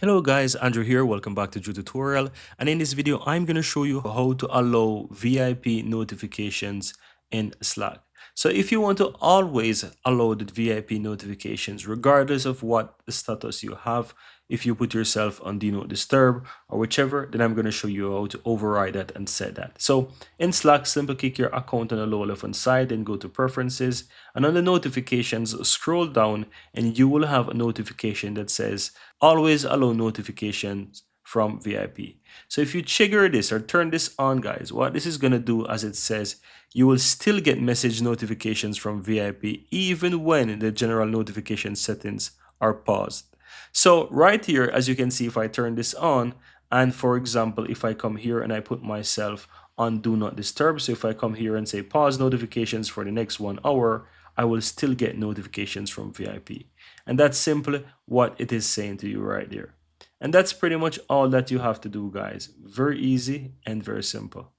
Hello guys, Andrew here. Welcome back to Drew Tutorial. And in this video, I'm going to show you how to allow VIP notifications in Slack. So if you want to always allow the VIP notifications, regardless of what the status you have, if you put yourself on Do Not Disturb or whichever, then I'm going to show you how to override that and set that. So in Slack, simply click your account on the lower left hand side and go to Preferences. And on the notifications, scroll down and you will have a notification that says always allow notifications from VIP. So if you trigger this or turn this on, guys, what this is going to do, as it says, you will still get message notifications from VIP even when the general notification settings are paused. So right here, as you can see, if I turn this on, and for example, if I come here and I put myself on Do Not Disturb, so if I come here and say pause notifications for the next 1 hour, I will still get notifications from VIP. And that's simply what it is saying to you right there. And that's pretty much all that you have to do, guys. Very easy and very simple.